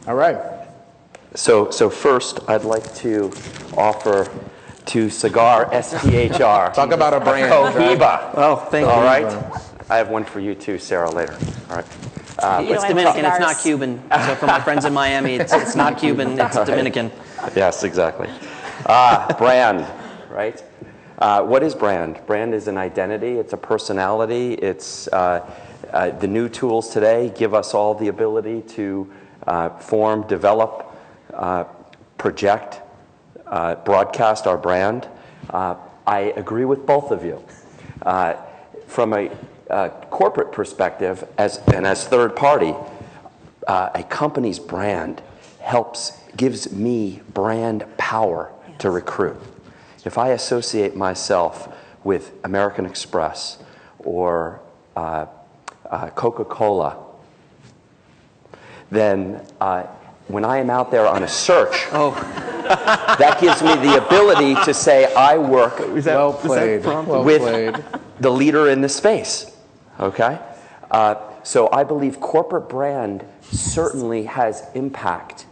All right. So first, I'd like to offer to Cigar SPHR. Talk about a brand. Cohiba. Oh, thank you. All right. I have one for you too, Sarah, later. All right. It's Dominican, it's not Cuban. So for my friends in Miami, it's not Cuban, it's Dominican. Yes, exactly. Brand, right? What is brand? Brand is an identity, it's a personality, it's the new tools today give us all the ability to form, develop, project, broadcast our brand. I agree with both of you. From a corporate perspective, as third party, a company's brand gives me brand power to recruit. If I associate myself with American Express or Coca-Cola, then when I am out there on a search, that gives me the ability to say I work with the leader in the space. Okay? So I believe corporate brand certainly has impact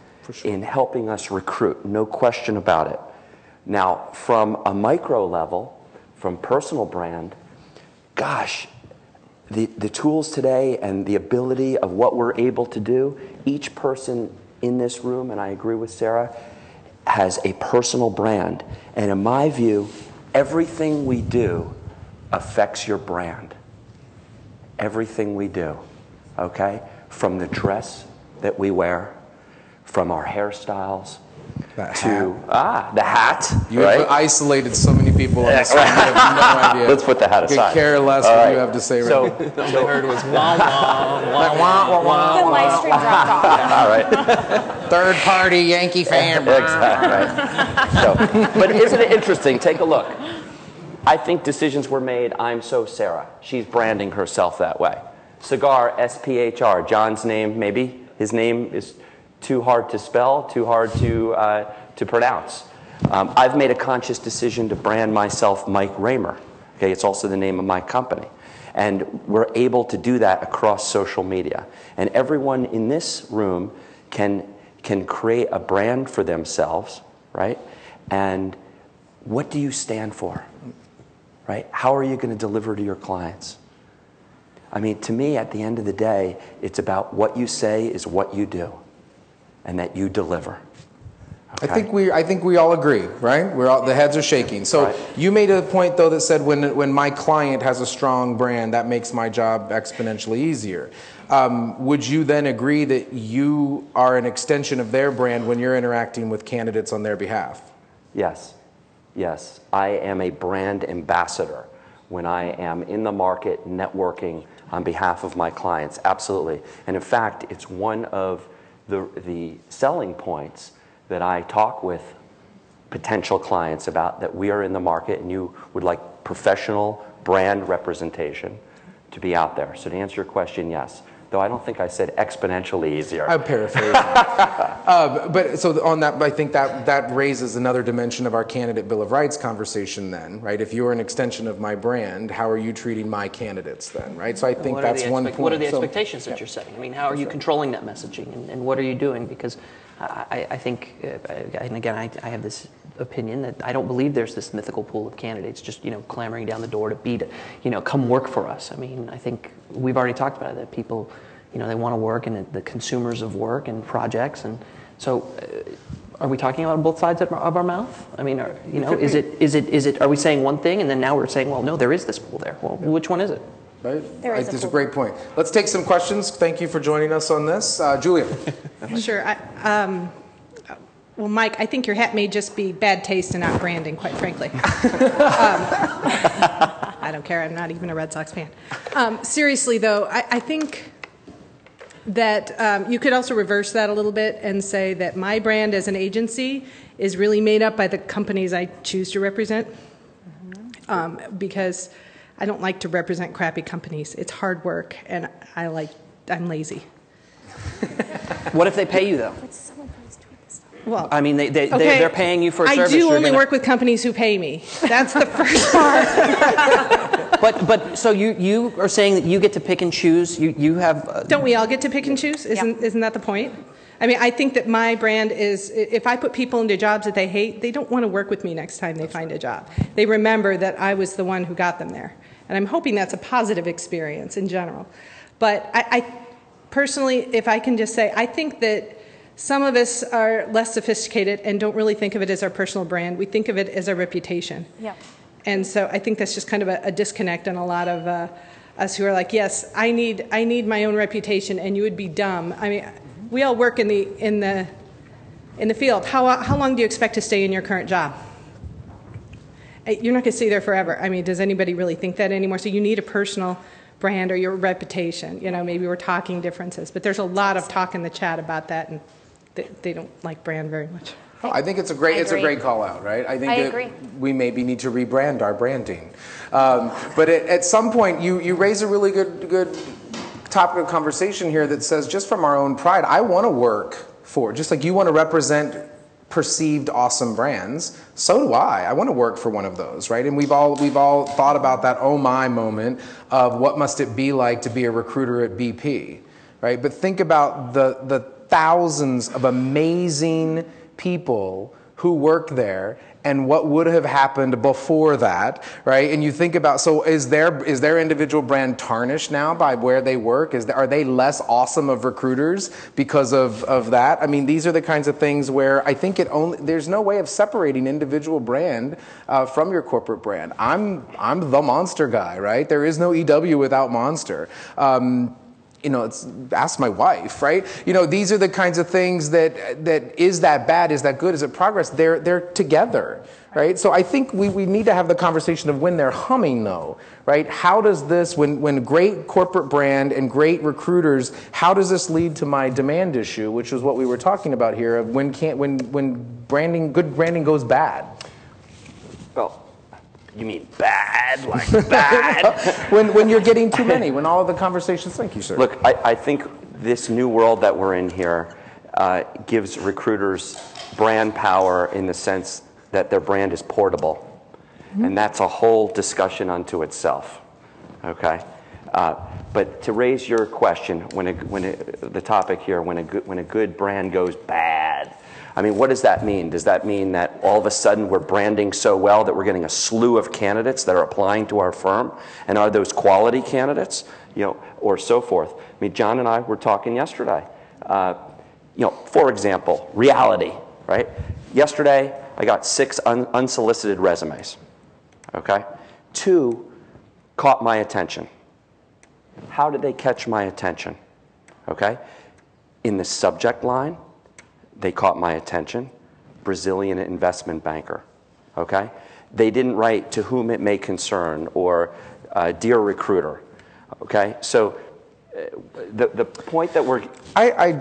in helping us recruit, no question about it. Now, from a micro level, from personal brand, gosh, the tools today and the ability of what we're able to do, each person in this room, and I agree with Sarah, has a personal brand. And in my view, everything we do affects your brand. Everything we do, okay? From the dress that we wear, from our hairstyles, to the hat. You have isolated so many people on this one. You have no idea. Let's put the hat aside. Could care less what you have to say right now. All I heard was wah, wah, wah, wah, The live stream dropped off. All right. Third party Yankee fan. Exactly. Right. So, but isn't it interesting? Take a look. I think decisions were made. I'm so Sarah. She's branding herself that way. Cigar SPHR. John's name, maybe his name is too hard to spell, too hard to pronounce. I've made a conscious decision to brand myself Mike Raymer. Okay, it's also the name of my company. And we're able to do that across social media. And everyone in this room can create a brand for themselves, right? And what do you stand for, right? How are you going to deliver to your clients? I mean, to me, at the end of the day, it's about what you say is what you do, and that you deliver. Okay? I think we all agree, right? The heads are shaking. So you made a point though that said when my client has a strong brand, that makes my job exponentially easier. Would you then agree that you are an extension of their brand when you're interacting with candidates on their behalf? Yes. Yes. I am a brand ambassador when I am in the market networking on behalf of my clients. Absolutely. And in fact, it's one of the selling points that I talk with potential clients about, that we are in the market and you would like professional brand representation to be out there. So to answer your question, yes. Though I don't think I said exponentially easier. I'm paraphrasing. But so on that, I think that raises another dimension of our candidate Bill of Rights conversation then, right? If you're an extension of my brand, how are you treating my candidates then, right? So I think that's one point. What are the expectations that you're setting? I mean, how are you controlling that messaging, and what are you doing? Because I think, and again, I have this opinion that I don't believe there's this mythical pool of candidates just, clamoring down the door to be, come work for us. I mean, I think we've already talked about it, that people, they want to work, and the consumers of work and projects. And so are we talking about both sides of our mouth? I mean, is it, are we saying one thing and then now we're saying, well, no, there is this pool there. Well, which one is it? Right? It's a great point. Let's take some questions. Thank you for joining us on this. Julia. Sure. Well, Mike, I think your hat may just be bad taste and not branding, quite frankly. I don't care. I'm not even a Red Sox fan. Seriously, though, I think that you could also reverse that a little bit and say that my brand as an agency is really made up by the companies I choose to represent, because I don't like to represent crappy companies. It's hard work, and I'm lazy. What if they pay you, though? Well, I mean, they're paying you for a service. I do only work with companies who pay me. That's the first part. But so you are saying that you get to pick and choose. You have. Don't we all get to pick and choose? Isn't that the point? I mean, I think that my brand is, if I put people into jobs that they hate, they don't want to work with me next time they find a job. They remember that I was the one who got them there. And I'm hoping that's a positive experience in general. But I personally, if I can just say, I think that some of us are less sophisticated and don't really think of it as our personal brand. We think of it as our reputation. Yeah. And so I think that's just kind of a disconnect in a lot of us who are like, yes, I need my own reputation, and you would be dumb. I mean, we all work in the field. How long do you expect to stay in your current job? You're not going to stay there forever. I mean, does anybody really think that anymore? So you need a personal brand or your reputation. You know, maybe we're talking differences, but there's a lot of talk in the chat about that, and they don't like brand very much. Oh, I think it's a great call out, right? I think we maybe need to rebrand our branding. But at some point, you raise a really good topic of conversation here that says, just from our own pride, I want to work for, just like you want to represent perceived awesome brands, so do I. I want to work for one of those, right? And we've all thought about that oh my moment of what must it be like to be a recruiter at BP, right? But think about the thousands of amazing people who work there and what would have happened before that, right? And you think about, so is their individual brand tarnished now by where they work? Are they less awesome of recruiters because of that? I mean, these are the kinds of things where I think there's no way of separating individual brand from your corporate brand. I'm the Monster guy, right? There is no EW without Monster. You know, ask my wife, right? You know, these are the kinds of things that is that bad, is that good, is it progress? They're together, right? So I think we need to have the conversation of when they're humming, though, right? How does this, when great corporate brand and great recruiters, how does this lead to my demand issue, which is what we were talking about here, of when good branding goes bad? Well, you mean bad, like bad? when you're getting too many, when all of the conversations, thank you, sir. Look, I think this new world that we're in here gives recruiters brand power in the sense that their brand is portable. Mm-hmm. And that's a whole discussion unto itself, okay? But to raise your question, the topic here, when a good brand goes bad, I mean, what does that mean? Does that mean that all of a sudden we're branding so well that we're getting a slew of candidates that are applying to our firm? And are those quality candidates, you know, or so forth? I mean, John and I were talking yesterday. You know, for example, reality, right? Yesterday, I got 6 unsolicited resumes, okay? 2 caught my attention. How did they catch my attention, okay? In the subject line, they caught my attention, Brazilian investment banker, okay? They didn't write to whom it may concern or dear recruiter, okay? So the point that we're...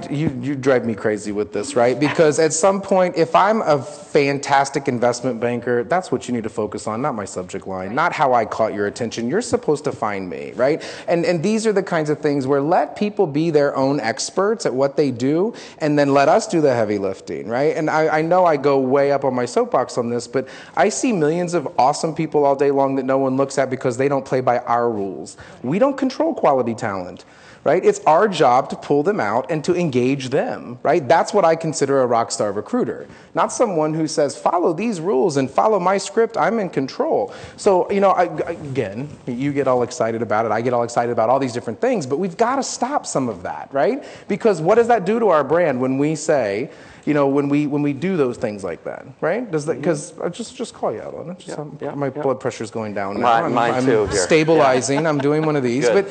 You drive me crazy with this, right? Because at some point, if I'm a fantastic investment banker, that's what you need to focus on, not my subject line, not how I caught your attention. You're supposed to find me, right? And these are the kinds of things where let people be their own experts at what they do, and then let us do the heavy lifting, right? And I know I go way up on my soapbox on this, but I see millions of awesome people all day long that no one looks at because they don't play by our rules. We don't control quality talent. Right? It's our job to pull them out and to engage them, right? That's what I consider a rock star recruiter. Not someone who says, follow these rules and follow my script, I'm in control. So, you know, again, you get all excited about it, I get all excited about all these different things, but we've got to stop some of that, right? Because what does that do to our brand when we say, you know, when we do those things like that, right? Does that, because I just call you out on it. My blood pressure's going down now. Mine too. I'm stabilizing, I'm doing one of these. But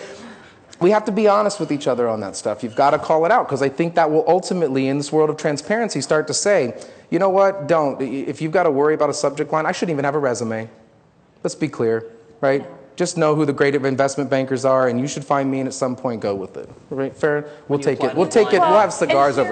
we have to be honest with each other on that stuff. You've got to call it out, because I think that will ultimately, in this world of transparency, start to say, you know what, don't. If you've got to worry about a subject line, I shouldn't even have a resume. Let's be clear, right? Just know who the great investment bankers are, and you should find me, and at some point go with it. Right? Fair? We'll take it. We'll have cigars over